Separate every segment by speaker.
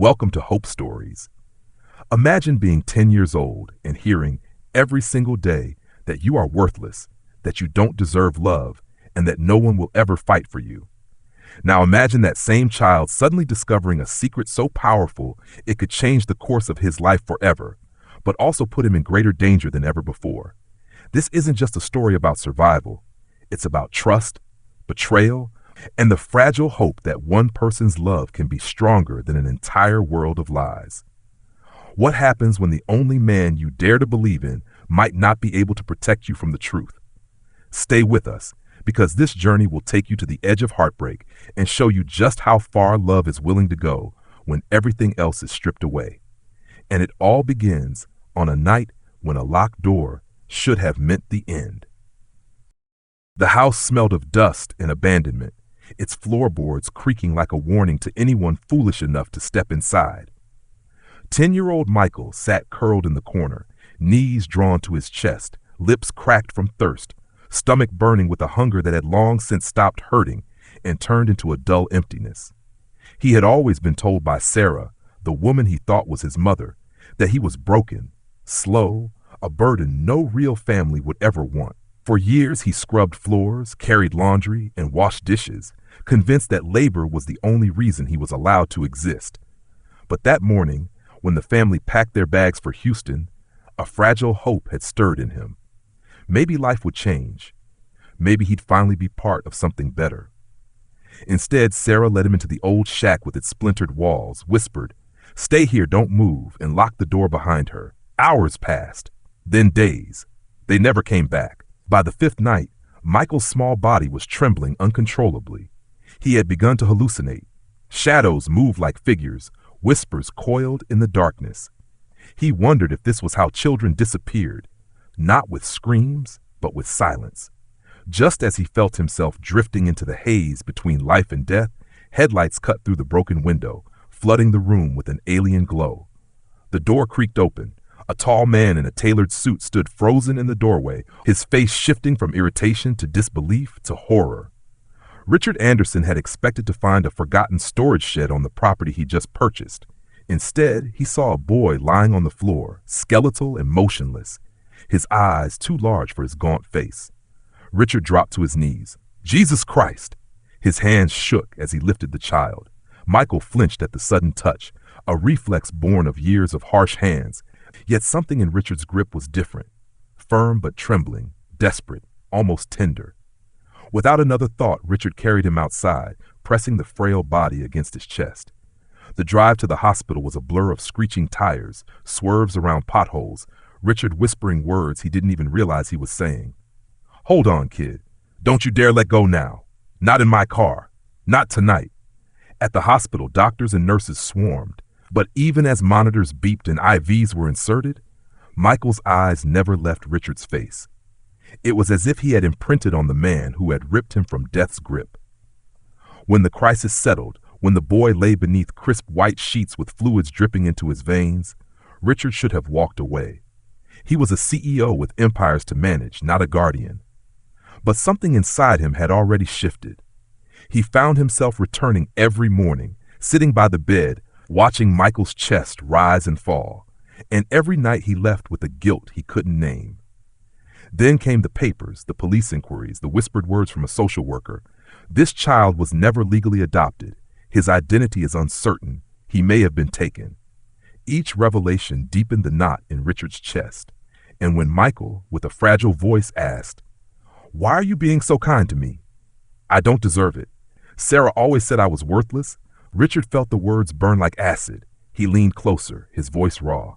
Speaker 1: Welcome to Hope Stories. Imagine being 10 years old and hearing every single day that you are worthless, that you don't deserve love, and that no one will ever fight for you. Now imagine that same child suddenly discovering a secret so powerful it could change the course of his life forever, but also put him in greater danger than ever before. This isn't just a story about survival. It's about trust, betrayal, and the fragile hope that one person's love can be stronger than an entire world of lies. What happens when the only man you dare to believe in might not be able to protect you from the truth? Stay with us, because this journey will take you to the edge of heartbreak and show you just how far love is willing to go when everything else is stripped away. And it all begins on a night when a locked door should have meant the end. The house smelled of dust and abandonment, its floorboards creaking like a warning to anyone foolish enough to step inside. 10-year-old Michael sat curled in the corner, knees drawn to his chest, lips cracked from thirst, stomach burning with a hunger that had long since stopped hurting and turned into a dull emptiness. He had always been told by Sarah, the woman he thought was his mother, that he was broken, slow, a burden no real family would ever want. For years he scrubbed floors, carried laundry, and washed dishes, convinced that labor was the only reason he was allowed to exist. But that morning, when the family packed their bags for Houston, a fragile hope had stirred in him. Maybe life would change. Maybe he'd finally be part of something better. Instead, Sarah led him into the old shack with its splintered walls, whispered, "Stay here, don't move," and locked the door behind her. Hours passed, then days. They never came back. By the fifth night, Michael's small body was trembling uncontrollably. He had begun to hallucinate. Shadows moved like figures, whispers coiled in the darkness. He wondered if this was how children disappeared, not with screams, but with silence. Just as he felt himself drifting into the haze between life and death, headlights cut through the broken window, flooding the room with an alien glow. The door creaked open. A tall man in a tailored suit stood frozen in the doorway, his face shifting from irritation to disbelief to horror. Richard Anderson had expected to find a forgotten storage shed on the property he just purchased. Instead, he saw a boy lying on the floor, skeletal and motionless, his eyes too large for his gaunt face. Richard dropped to his knees. "Jesus Christ!" His hands shook as he lifted the child. Michael flinched at the sudden touch, a reflex born of years of harsh hands. Yet something in Richard's grip was different, firm but trembling, desperate, almost tender. Without another thought, Richard carried him outside, pressing the frail body against his chest. The drive to the hospital was a blur of screeching tires, swerves around potholes, Richard whispering words he didn't even realize he was saying. "Hold on, kid. Don't you dare let go now. Not in my car. Not tonight." At the hospital, doctors and nurses swarmed. But even as monitors beeped and IVs were inserted, Michael's eyes never left Richard's face. It was as if he had imprinted on the man who had ripped him from death's grip. When the crisis settled, when the boy lay beneath crisp white sheets with fluids dripping into his veins, Richard should have walked away. He was a CEO with empires to manage, not a guardian. But something inside him had already shifted. He found himself returning every morning, sitting by the bed, watching Michael's chest rise and fall, and every night he left with a guilt he couldn't name. Then came the papers, the police inquiries, the whispered words from a social worker. This child was never legally adopted. His identity is uncertain. He may have been taken. Each revelation deepened the knot in Richard's chest, and when Michael, with a fragile voice, asked, "Why are you being so kind to me? I don't deserve it. Sarah always said I was worthless." Richard felt the words burn like acid. He leaned closer, his voice raw.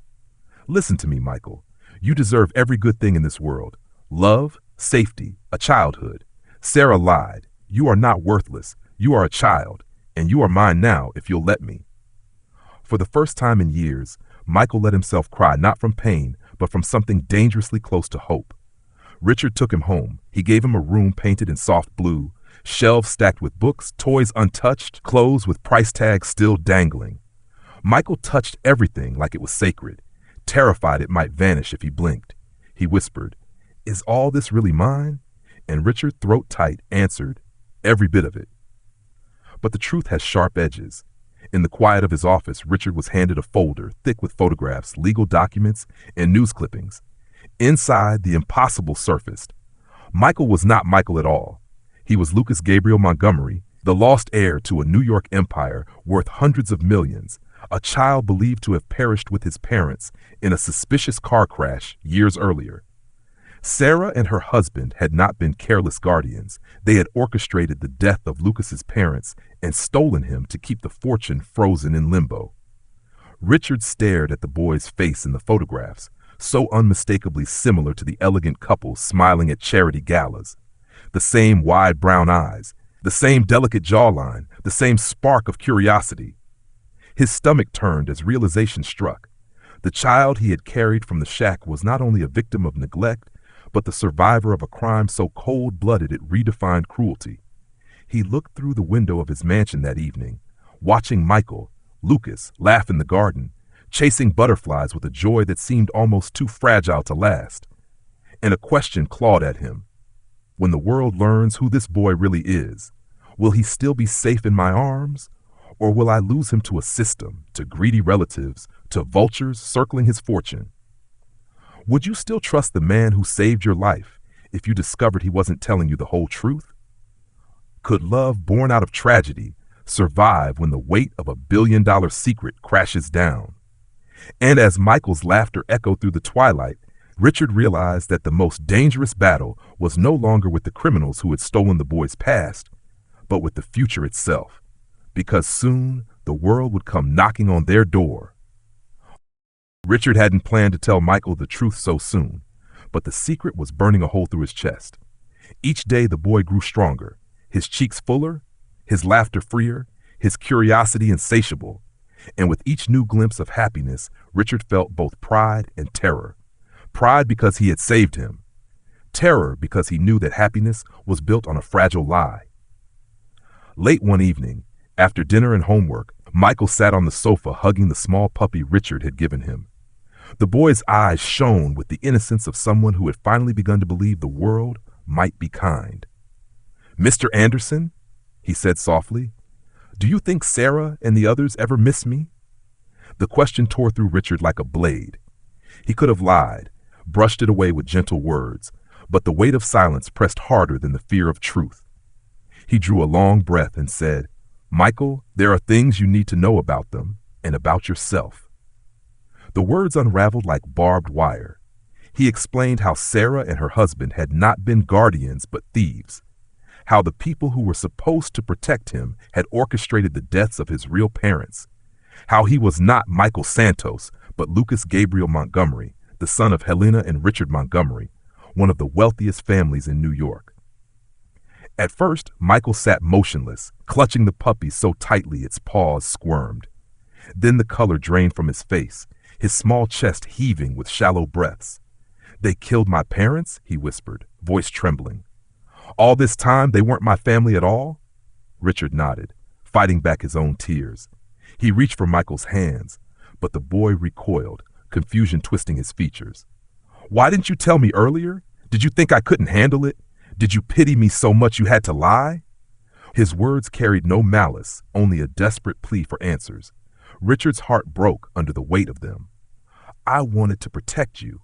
Speaker 1: "Listen to me, Michael. You deserve every good thing in this world. Love, safety, a childhood. Sarah lied. You are not worthless. You are a child, and you are mine now if you'll let me." For the first time in years, Michael let himself cry not from pain, but from something dangerously close to hope. Richard took him home. He gave him a room painted in soft blue, shelves stacked with books, toys untouched, clothes with price tags still dangling. Michael touched everything like it was sacred, terrified it might vanish if he blinked. He whispered, "Is all this really mine?" And Richard, throat tight, answered, "Every bit of it." But the truth has sharp edges, In the quiet of his office, Richard was handed a folder thick with photographs, legal documents, and news clippings. Inside, the impossible surfaced. Michael was not Michael at all. He was Lucas Gabriel Montgomery, the lost heir to a New York empire worth hundreds of millions, a child believed to have perished with his parents in a suspicious car crash years earlier. Sarah and her husband had not been careless guardians. They had orchestrated the death of Lucas's parents and stolen him to keep the fortune frozen in limbo. Richard stared at the boy's face in the photographs, so unmistakably similar to the elegant couple smiling at charity galas. The same wide brown eyes, the same delicate jawline, the same spark of curiosity. His stomach turned as realization struck. The child he had carried from the shack was not only a victim of neglect, but the survivor of a crime so cold-blooded it redefined cruelty. He looked through the window of his mansion that evening, watching Michael, Lucas, laugh in the garden, chasing butterflies with a joy that seemed almost too fragile to last. And a question clawed at him. When the world learns who this boy really is, will he still be safe in my arms? Or will I lose him to a system, to greedy relatives, to vultures circling his fortune? Would you still trust the man who saved your life if you discovered he wasn't telling you the whole truth? Could love born out of tragedy survive when the weight of $1 billion secret crashes down? And as Michael's laughter echoed through the twilight, Richard realized that the most dangerous battle was no longer with the criminals who had stolen the boy's past, but with the future itself, because soon the world would come knocking on their door. Richard hadn't planned to tell Michael the truth so soon, but the secret was burning a hole through his chest. Each day the boy grew stronger, his cheeks fuller, his laughter freer, his curiosity insatiable, and with each new glimpse of happiness, Richard felt both pride and terror. Pride because he had saved him. Terror because he knew that happiness was built on a fragile lie. Late one evening, after dinner and homework, Michael sat on the sofa hugging the small puppy Richard had given him. The boy's eyes shone with the innocence of someone who had finally begun to believe the world might be kind. "Mr. Anderson," he said softly, "do you think Sarah and the others ever miss me?" The question tore through Richard like a blade. He could have lied, brushed it away with gentle words, but the weight of silence pressed harder than the fear of truth. He drew a long breath and said, "Michael, there are things you need to know about them and about yourself." The words unraveled like barbed wire. He explained how Sarah and her husband had not been guardians but thieves, how the people who were supposed to protect him had orchestrated the deaths of his real parents, how he was not Michael Santos but Lucas Gabriel Montgomery, the son of Helena and Richard Montgomery, one of the wealthiest families in New York. At first, Michael sat motionless, clutching the puppy so tightly its paws squirmed. Then the color drained from his face, his small chest heaving with shallow breaths. "They killed my parents?" he whispered, voice trembling. "All this time they weren't my family at all?" Richard nodded, fighting back his own tears. He reached for Michael's hands, but the boy recoiled, confusion twisting his features. "Why didn't you tell me earlier? Did you think I couldn't handle it? Did you pity me so much you had to lie?" His words carried no malice, only a desperate plea for answers. Richard's heart broke under the weight of them. "I wanted to protect you.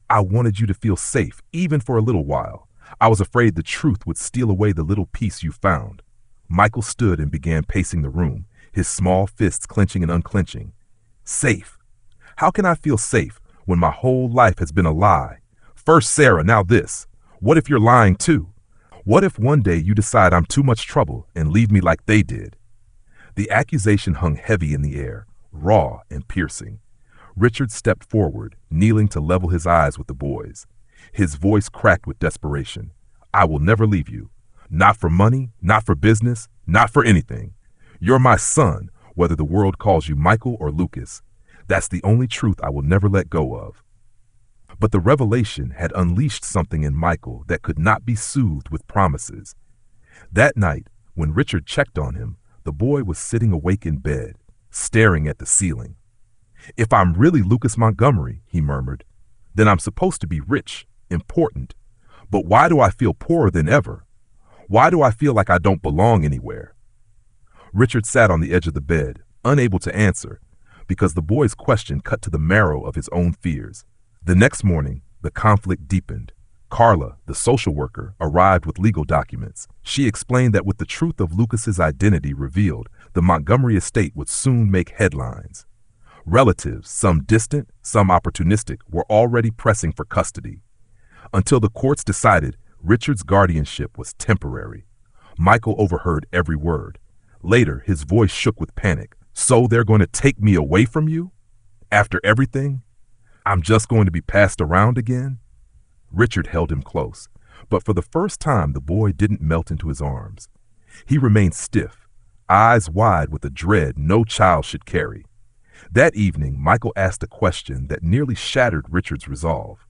Speaker 1: I wanted you to feel safe, even for a little while. I was afraid the truth would steal away the little peace you found." Michael stood and began pacing the room, his small fists clenching and unclenching. "Safe? How can I feel safe when my whole life has been a lie? First Sarah, now this. What if you're lying too? What if one day you decide I'm too much trouble and leave me like they did?" The accusation hung heavy in the air, raw and piercing. Richard stepped forward, kneeling to level his eyes with the boy's. His voice cracked with desperation. "I will never leave you. Not for money, not for business, not for anything. You're my son, whether the world calls you Michael or Lucas. That's the only truth I will never let go of." But the revelation had unleashed something in Michael that could not be soothed with promises. That night, when Richard checked on him, the boy was sitting awake in bed, staring at the ceiling. "If I'm really Lucas Montgomery," he murmured, "then I'm supposed to be rich, important. But why do I feel poorer than ever? Why do I feel like I don't belong anywhere?" Richard sat on the edge of the bed, unable to answer, because the boy's question cut to the marrow of his own fears. The next morning, the conflict deepened. Carla, the social worker, arrived with legal documents. She explained that with the truth of Lucas's identity revealed, the Montgomery estate would soon make headlines. Relatives, some distant, some opportunistic, were already pressing for custody. Until the courts decided Richard's guardianship was temporary. Michael overheard every word. Later, his voice shook with panic. "So they're going to take me away from you? After everything? I'm just going to be passed around again?" Richard held him close, but for the first time the boy didn't melt into his arms. He remained stiff, eyes wide with a dread no child should carry. That evening, Michael asked a question that nearly shattered Richard's resolve.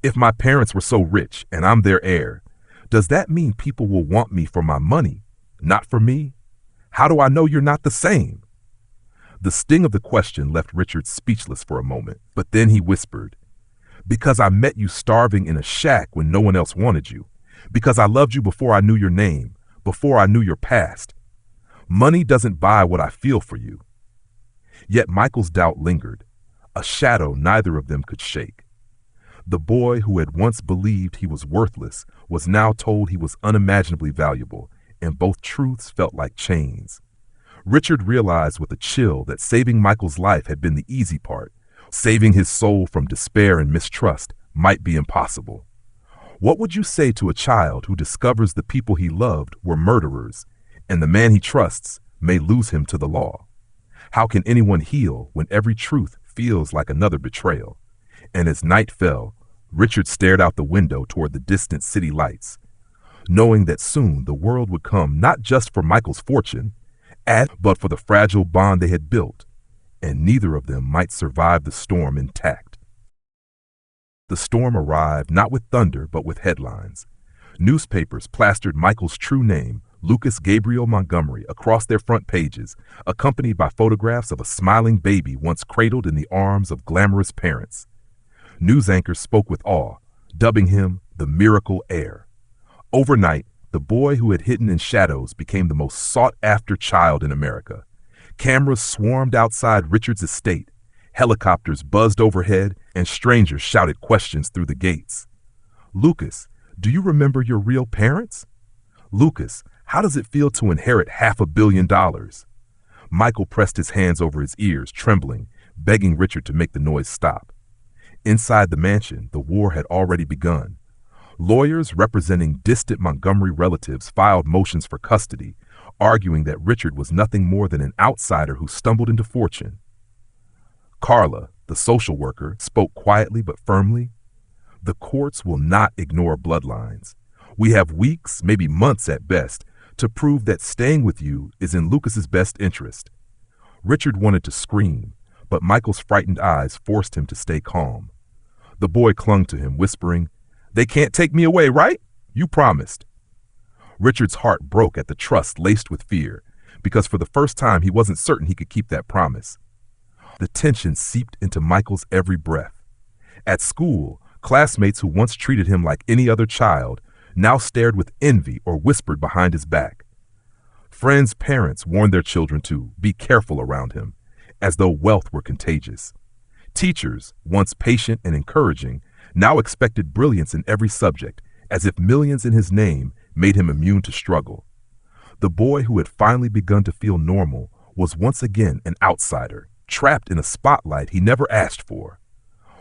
Speaker 1: "If my parents were so rich and I'm their heir, does that mean people will want me for my money, not for me? How do I know you're not the same?" The sting of the question left Richard speechless for a moment, but then he whispered, "Because I met you starving in a shack when no one else wanted you. Because I loved you before I knew your name, before I knew your past. Money doesn't buy what I feel for you." Yet Michael's doubt lingered, a shadow neither of them could shake. The boy who had once believed he was worthless was now told he was unimaginably valuable, and both truths felt like chains. Richard realized with a chill that saving Michael's life had been the easy part. Saving his soul from despair and mistrust might be impossible. What would you say to a child who discovers the people he loved were murderers, and the man he trusts may lose him to the law? How can anyone heal when every truth feels like another betrayal? And as night fell, Richard stared out the window toward the distant city lights, knowing that soon the world would come not just for Michael's fortune, but for the fragile bond they had built, and neither of them might survive the storm intact. The storm arrived not with thunder but with headlines. Newspapers plastered Michael's true name, Lucas Gabriel Montgomery, across their front pages, accompanied by photographs of a smiling baby once cradled in the arms of glamorous parents. News anchors spoke with awe, dubbing him the miracle heir. Overnight, the boy who had hidden in shadows became the most sought-after child in America. Cameras swarmed outside Richard's estate, helicopters buzzed overhead, and strangers shouted questions through the gates. "Lucas, do you remember your real parents? Lucas, how does it feel to inherit $500 million?" Michael pressed his hands over his ears, trembling, begging Richard to make the noise stop. Inside the mansion, the war had already begun. Lawyers representing distant Montgomery relatives filed motions for custody, arguing that Richard was nothing more than an outsider who stumbled into fortune. Carla, the social worker, spoke quietly but firmly. "The courts will not ignore bloodlines. We have weeks, maybe months at best, to prove that staying with you is in Lucas's best interest." Richard wanted to scream, but Michael's frightened eyes forced him to stay calm. The boy clung to him, whispering, "They can't take me away, right? You promised." Richard's heart broke at the trust laced with fear, because for the first time he wasn't certain he could keep that promise. The tension seeped into Michael's every breath. At school, classmates who once treated him like any other child now stared with envy or whispered behind his back. Friends' parents warned their children to be careful around him, as though wealth were contagious. Teachers, once patient and encouraging, now expected brilliance in every subject, as if millions in his name made him immune to struggle. The boy who had finally begun to feel normal was once again an outsider, trapped in a spotlight he never asked for.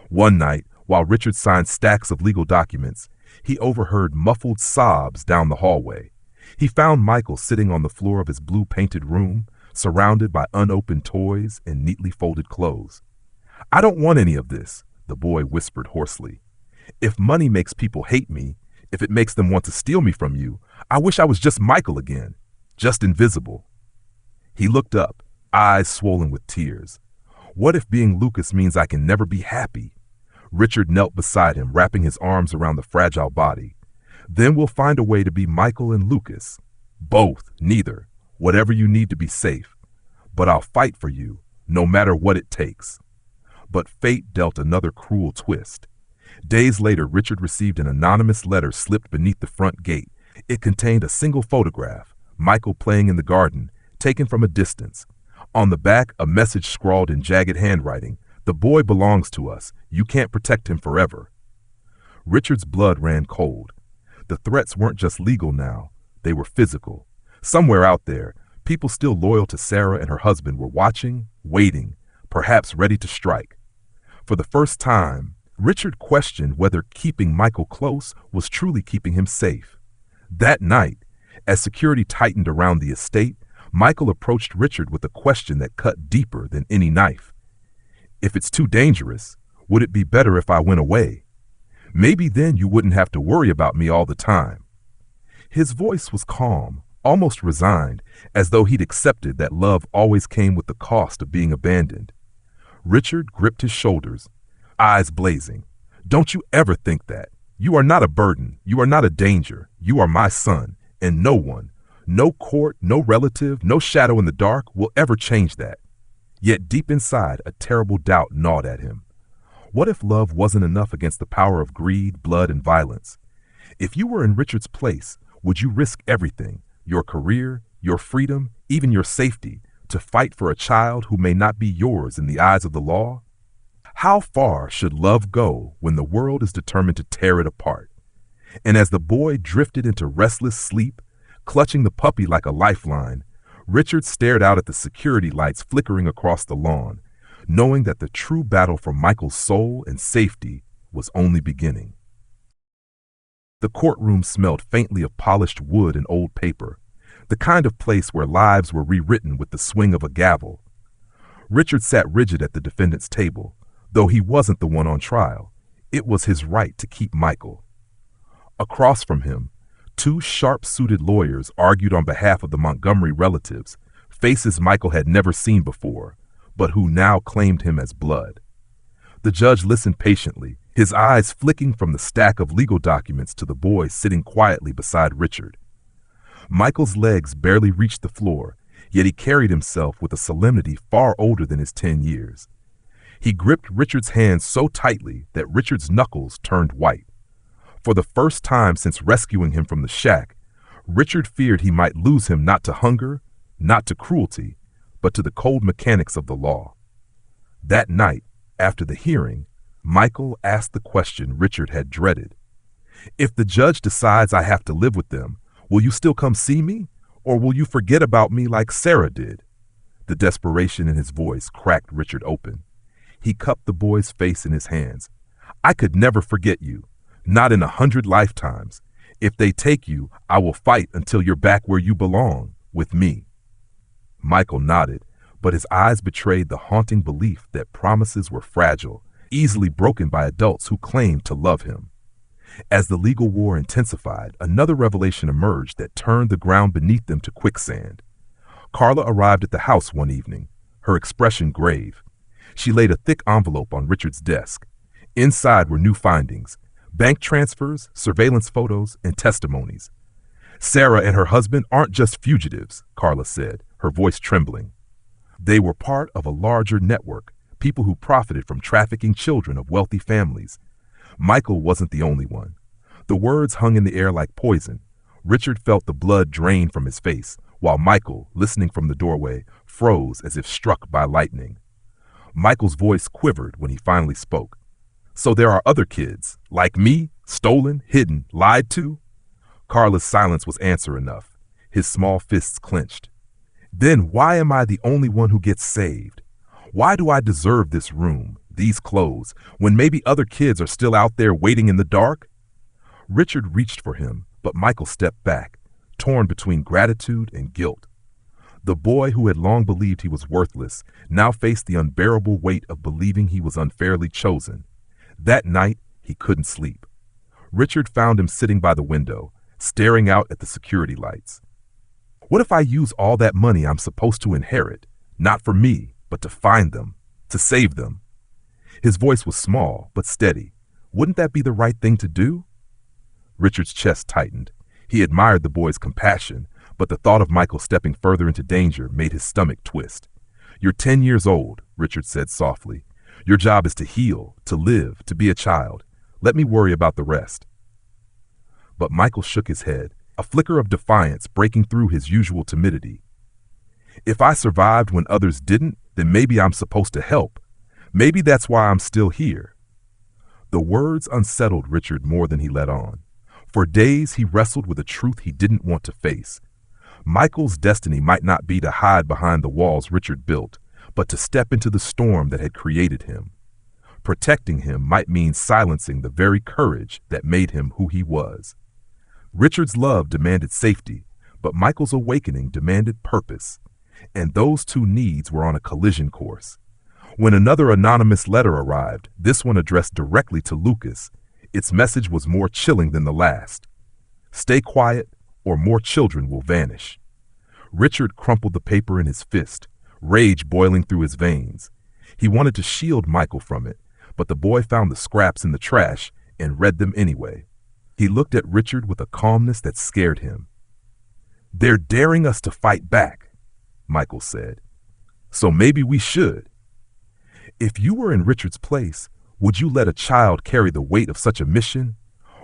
Speaker 1: One night, while Richard signed stacks of legal documents, he overheard muffled sobs down the hallway. He found Michael sitting on the floor of his blue-painted room, surrounded by unopened toys and neatly folded clothes. "I don't want any of this," the boy whispered hoarsely. "If money makes people hate me, if it makes them want to steal me from you, I wish I was just Michael again, just invisible." He looked up, eyes swollen with tears. "What if being Lucas means I can never be happy?" Richard knelt beside him, wrapping his arms around the fragile body. "Then we'll find a way to be Michael and Lucas. Both, neither, whatever you need to be safe. But I'll fight for you, no matter what it takes." But fate dealt another cruel twist. Days later, Richard received an anonymous letter slipped beneath the front gate. It contained a single photograph, Michael playing in the garden, taken from a distance. On the back, a message scrawled in jagged handwriting. The boy belongs to us. You can't protect him forever. Richard's blood ran cold. The threats weren't just legal now. They were physical. Somewhere out there, people still loyal to Sarah and her husband were watching, waiting, perhaps ready to strike. For the first time, Richard questioned whether keeping Michael close was truly keeping him safe. That night, as security tightened around the estate, Michael approached Richard with a question that cut deeper than any knife. If it's too dangerous, would it be better if I went away? Maybe then you wouldn't have to worry about me all the time. His voice was calm, almost resigned, as though he'd accepted that love always came with the cost of being abandoned. Richard gripped his shoulders, eyes blazing. Don't you ever think that. You are not a burden. You are not a danger. You are my son, and no one, no court, no relative, no shadow in the dark will ever change that. Yet deep inside, a terrible doubt gnawed at him. What if love wasn't enough against the power of greed, blood, and violence? If you were in Richard's place, would you risk everything, your career, your freedom, even your safety, to fight for a child who may not be yours in the eyes of the law? How far should love go when the world is determined to tear it apart? And as the boy drifted into restless sleep, clutching the puppy like a lifeline, Richard stared out at the security lights flickering across the lawn, knowing that the true battle for Michael's soul and safety was only beginning. The courtroom smelled faintly of polished wood and old paper, the kind of place where lives were rewritten with the swing of a gavel. Richard sat rigid at the defendant's table. Though he wasn't the one on trial, it was his right to keep Michael. Across from him, two sharp-suited lawyers argued on behalf of the Montgomery relatives, faces Michael had never seen before, but who now claimed him as blood. The judge listened patiently, his eyes flicking from the stack of legal documents to the boy sitting quietly beside Richard. Michael's legs barely reached the floor, yet he carried himself with a solemnity far older than his 10 years. He gripped Richard's hand so tightly that Richard's knuckles turned white. For the first time since rescuing him from the shack, Richard feared he might lose him not to hunger, not to cruelty, but to the cold mechanics of the law. That night, after the hearing, Michael asked the question Richard had dreaded. If the judge decides I have to live with them, will you still come see me, or will you forget about me like Sarah did? The desperation in his voice cracked Richard open. He cupped the boy's face in his hands. I could never forget you, not in 100 lifetimes. If they take you, I will fight until you're back where you belong, with me. Michael nodded, but his eyes betrayed the haunting belief that promises were fragile, easily broken by adults who claimed to love him. As the legal war intensified, another revelation emerged that turned the ground beneath them to quicksand. Carla arrived at the house one evening, her expression grave. She laid a thick envelope on Richard's desk. Inside were new findings, bank transfers, surveillance photos, and testimonies. Sarah and her husband aren't just fugitives, Carla said, her voice trembling. They were part of a larger network, people who profited from trafficking children of wealthy families. Michael wasn't the only one. The words hung in the air like poison. Richard felt the blood drain from his face, while Michael, listening from the doorway, froze as if struck by lightning. Michael's voice quivered when he finally spoke. So there are other kids, like me, stolen, hidden, lied to? Carla's silence was answer enough. His small fists clenched. Then why am I the only one who gets saved? Why do I deserve this room, these clothes, when maybe other kids are still out there waiting in the dark? Richard reached for him, but Michael stepped back, torn between gratitude and guilt. The boy who had long believed he was worthless now faced the unbearable weight of believing he was unfairly chosen. That night, he couldn't sleep. Richard found him sitting by the window, staring out at the security lights. What if I use all that money I'm supposed to inherit, not for me, but to find them, to save them? His voice was small, but steady. Wouldn't that be the right thing to do? Richard's chest tightened. He admired the boy's compassion, but the thought of Michael stepping further into danger made his stomach twist. You're 10 years old, Richard said softly. Your job is to heal, to live, to be a child. Let me worry about the rest. But Michael shook his head, a flicker of defiance breaking through his usual timidity. If I survived when others didn't, then maybe I'm supposed to help. Maybe that's why I'm still here. The words unsettled Richard more than he let on. For days he wrestled with a truth he didn't want to face. Michael's destiny might not be to hide behind the walls Richard built, but to step into the storm that had created him. Protecting him might mean silencing the very courage that made him who he was. Richard's love demanded safety, but Michael's awakening demanded purpose, and those two needs were on a collision course. When another anonymous letter arrived, this one addressed directly to Lucas, its message was more chilling than the last. Stay quiet, or more children will vanish. Richard crumpled the paper in his fist, rage boiling through his veins. He wanted to shield Michael from it, but the boy found the scraps in the trash and read them anyway. He looked at Richard with a calmness that scared him. "They're daring us to fight back," Michael said. "So maybe we should." If you were in Richard's place, would you let a child carry the weight of such a mission?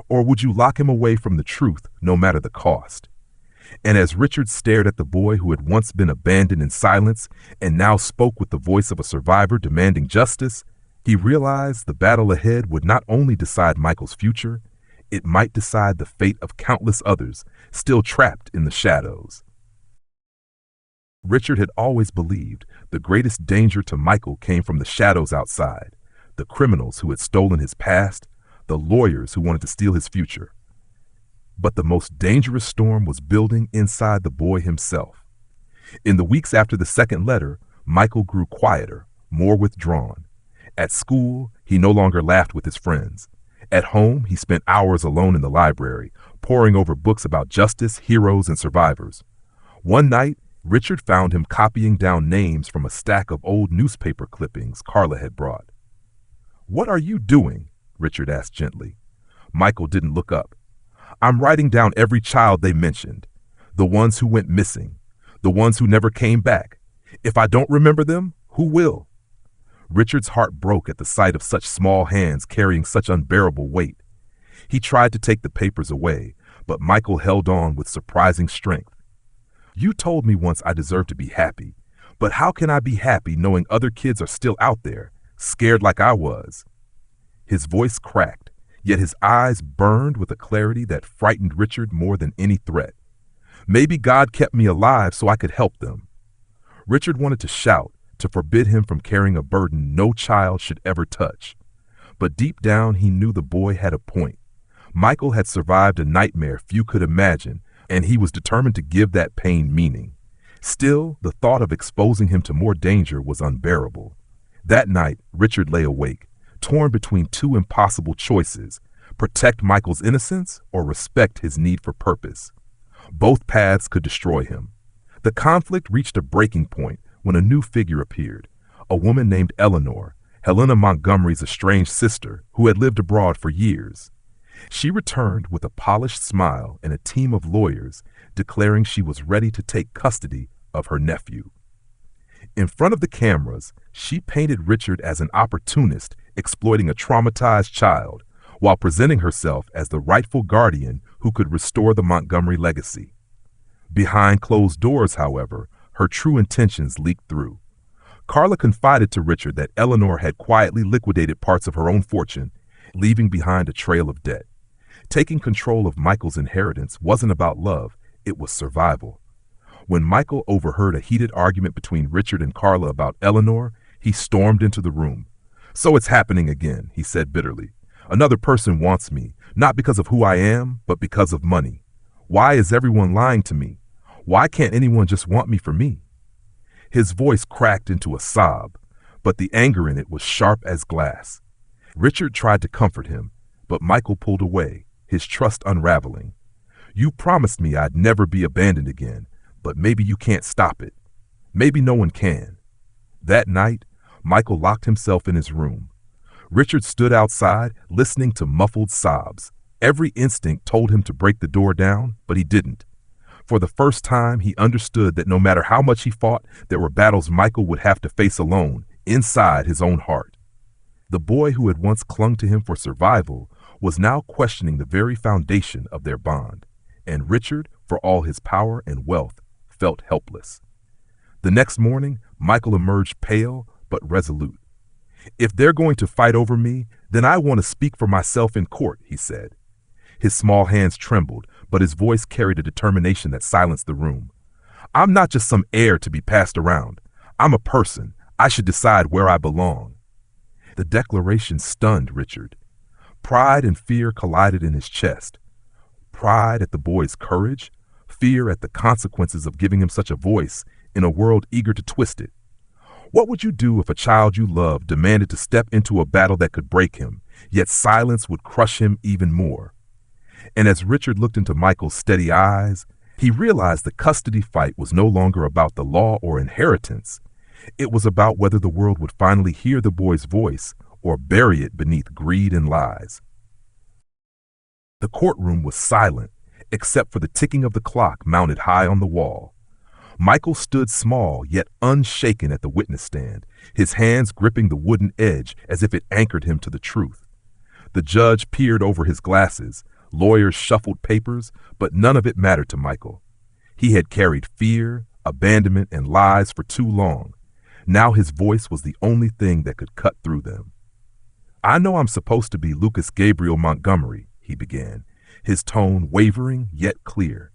Speaker 1: Or would you lock him away from the truth, no matter the cost? And as Richard stared at the boy who had once been abandoned in silence and now spoke with the voice of a survivor demanding justice, he realized the battle ahead would not only decide Michael's future, it might decide the fate of countless others still trapped in the shadows. Richard had always believed the greatest danger to Michael came from the shadows outside, the criminals who had stolen his past, the lawyers who wanted to steal his future. But the most dangerous storm was building inside the boy himself. In the weeks after the second letter, Michael grew quieter, more withdrawn. At school, he no longer laughed with his friends. At home, he spent hours alone in the library, poring over books about justice, heroes, and survivors. One night, Richard found him copying down names from a stack of old newspaper clippings Carla had brought. "What are you doing?" Richard asked gently. Michael didn't look up. "I'm writing down every child they mentioned, the ones who went missing, the ones who never came back. If I don't remember them, who will?" Richard's heart broke at the sight of such small hands carrying such unbearable weight. He tried to take the papers away, but Michael held on with surprising strength. "You told me once I deserved to be happy, but how can I be happy knowing other kids are still out there, scared like I was?" His voice cracked, yet his eyes burned with a clarity that frightened Richard more than any threat. Maybe God kept me alive so I could help them. Richard wanted to shout, to forbid him from carrying a burden no child should ever touch. But deep down he knew the boy had a point. Michael had survived a nightmare few could imagine, and he was determined to give that pain meaning. Still, the thought of exposing him to more danger was unbearable. That night, Richard lay awake, torn between two impossible choices: protect Michael's innocence or respect his need for purpose. Both paths could destroy him. The conflict reached a breaking point when a new figure appeared, a woman named Eleanor, Helena Montgomery's estranged sister, who had lived abroad for years. She returned with a polished smile and a team of lawyers, declaring she was ready to take custody of her nephew. In front of the cameras, she painted Richard as an opportunist exploiting a traumatized child, while presenting herself as the rightful guardian who could restore the Montgomery legacy. Behind closed doors, however, her true intentions leaked through. Carla confided to Richard that Eleanor had quietly liquidated parts of her own fortune, leaving behind a trail of debt. Taking control of Michael's inheritance wasn't about love, it was survival. When Michael overheard a heated argument between Richard and Carla about Eleanor, he stormed into the room. "So it's happening again," he said bitterly. "Another person wants me, not because of who I am, but because of money. Why is everyone lying to me? Why can't anyone just want me for me?" His voice cracked into a sob, but the anger in it was sharp as glass. Richard tried to comfort him, but Michael pulled away, his trust unraveling. "You promised me I'd never be abandoned again, but maybe you can't stop it. Maybe no one can." That night, Michael locked himself in his room. Richard stood outside, listening to muffled sobs. Every instinct told him to break the door down, but he didn't. For the first time, he understood that no matter how much he fought, there were battles Michael would have to face alone, inside his own heart. The boy who had once clung to him for survival was now questioning the very foundation of their bond, and Richard, for all his power and wealth, felt helpless. The next morning, Michael emerged pale but resolute. "If they're going to fight over me, then I want to speak for myself in court," he said. His small hands trembled, but his voice carried a determination that silenced the room. "I'm not just some heir to be passed around. I'm a person. I should decide where I belong." The declaration stunned Richard. Pride and fear collided in his chest. Pride at the boy's courage, fear at the consequences of giving him such a voice in a world eager to twist it. What would you do if a child you loved demanded to step into a battle that could break him, yet silence would crush him even more? And as Richard looked into Michael's steady eyes, he realized the custody fight was no longer about the law or inheritance. It was about whether the world would finally hear the boy's voice or bury it beneath greed and lies. The courtroom was silent, except for the ticking of the clock mounted high on the wall. Michael stood small yet unshaken at the witness stand, his hands gripping the wooden edge as if it anchored him to the truth. The judge peered over his glasses, lawyers shuffled papers, but none of it mattered to Michael. He had carried fear, abandonment, and lies for too long. Now his voice was the only thing that could cut through them. "I know I'm supposed to be Lucas Gabriel Montgomery," he began, his tone wavering yet clear.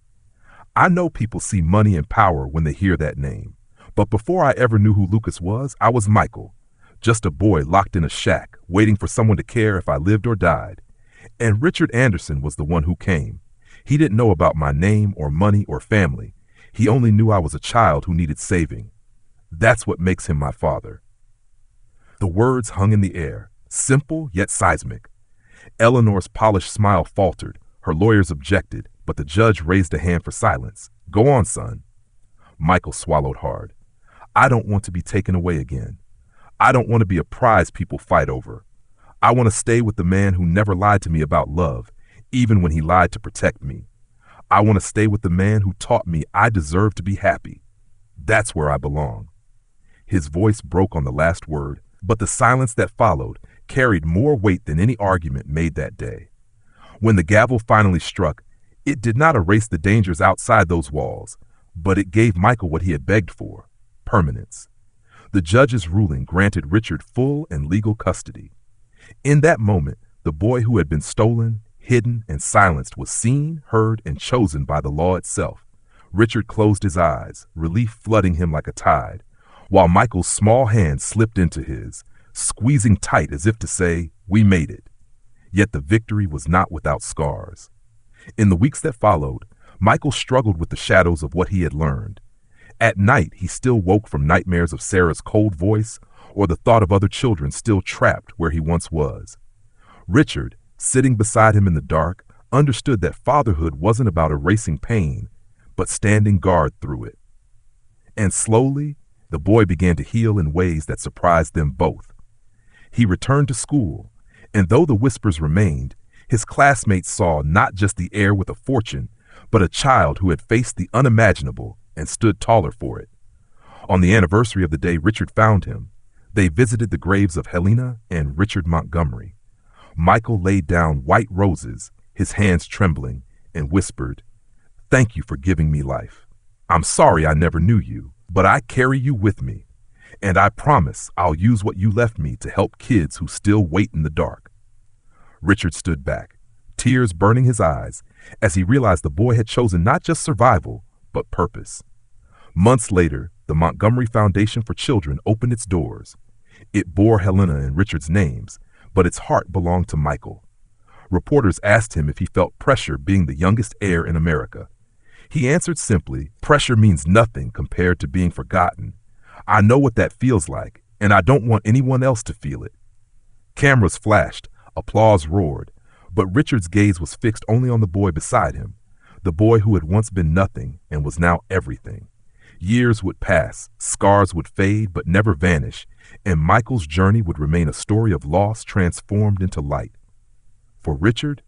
Speaker 1: "I know people see money and power when they hear that name, but before I ever knew who Lucas was, I was Michael, just a boy locked in a shack, waiting for someone to care if I lived or died. And Richard Anderson was the one who came. He didn't know about my name or money or family. He only knew I was a child who needed saving. That's what makes him my father." The words hung in the air, simple yet seismic. Eleanor's polished smile faltered, her lawyers objected, but the judge raised a hand for silence. "Go on, son." Michael swallowed hard. "I don't want to be taken away again. I don't want to be a prize people fight over. I want to stay with the man who never lied to me about love, even when he lied to protect me. I want to stay with the man who taught me I deserve to be happy. That's where I belong." His voice broke on the last word, but the silence that followed carried more weight than any argument made that day. When the gavel finally struck, it did not erase the dangers outside those walls, but it gave Michael what he had begged for: permanence. The judge's ruling granted Richard full and legal custody. In that moment, the boy who had been stolen, hidden, and silenced was seen, heard, and chosen by the law itself. Richard closed his eyes, relief flooding him like a tide, while Michael's small hand slipped into his, squeezing tight as if to say, "We made it." Yet the victory was not without scars. In the weeks that followed, Michael struggled with the shadows of what he had learned. At night, he still woke from nightmares of Sarah's cold voice or the thought of other children still trapped where he once was. Richard, sitting beside him in the dark, understood that fatherhood wasn't about erasing pain, but standing guard through it. And slowly, the boy began to heal in ways that surprised them both. He returned to school, and though the whispers remained, his classmates saw not just the heir with a fortune, but a child who had faced the unimaginable and stood taller for it. On the anniversary of the day Richard found him, they visited the graves of Helena and Richard Montgomery. Michael laid down white roses, his hands trembling, and whispered, "Thank you for giving me life. I'm sorry I never knew you, but I carry you with me, and I promise I'll use what you left me to help kids who still wait in the dark." Richard stood back, tears burning his eyes, as he realized the boy had chosen not just survival, but purpose. Months later, the Montgomery Foundation for Children opened its doors. It bore Helena and Richard's names, but its heart belonged to Michael. Reporters asked him if he felt pressure being the youngest heir in America. He answered simply, "Pressure means nothing compared to being forgotten. I know what that feels like, and I don't want anyone else to feel it." Cameras flashed, applause roared, but Richard's gaze was fixed only on the boy beside him, the boy who had once been nothing and was now everything. Years would pass, scars would fade but never vanish, and Michael's journey would remain a story of loss transformed into light. For Richard,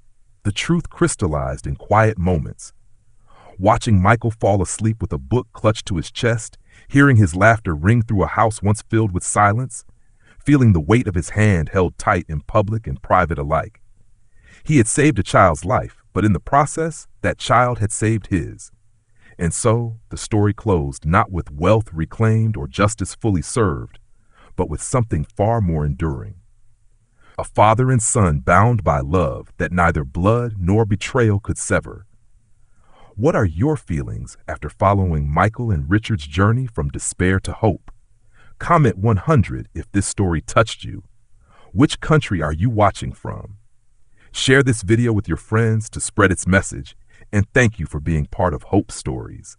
Speaker 1: the truth crystallized in quiet moments. Watching Michael fall asleep with a book clutched to his chest, hearing his laughter ring through a house once filled with silence, feeling the weight of his hand held tight in public and private alike. He had saved a child's life, but in the process, that child had saved his. And so, the story closed not with wealth reclaimed or justice fully served, but with something far more enduring. A father and son bound by love that neither blood nor betrayal could sever. What are your feelings after following Michael and Richard's journey from despair to hope? Comment 100 if this story touched you. Which country are you watching from? Share this video with your friends to spread its message, and thank you for being part of Hope Stories.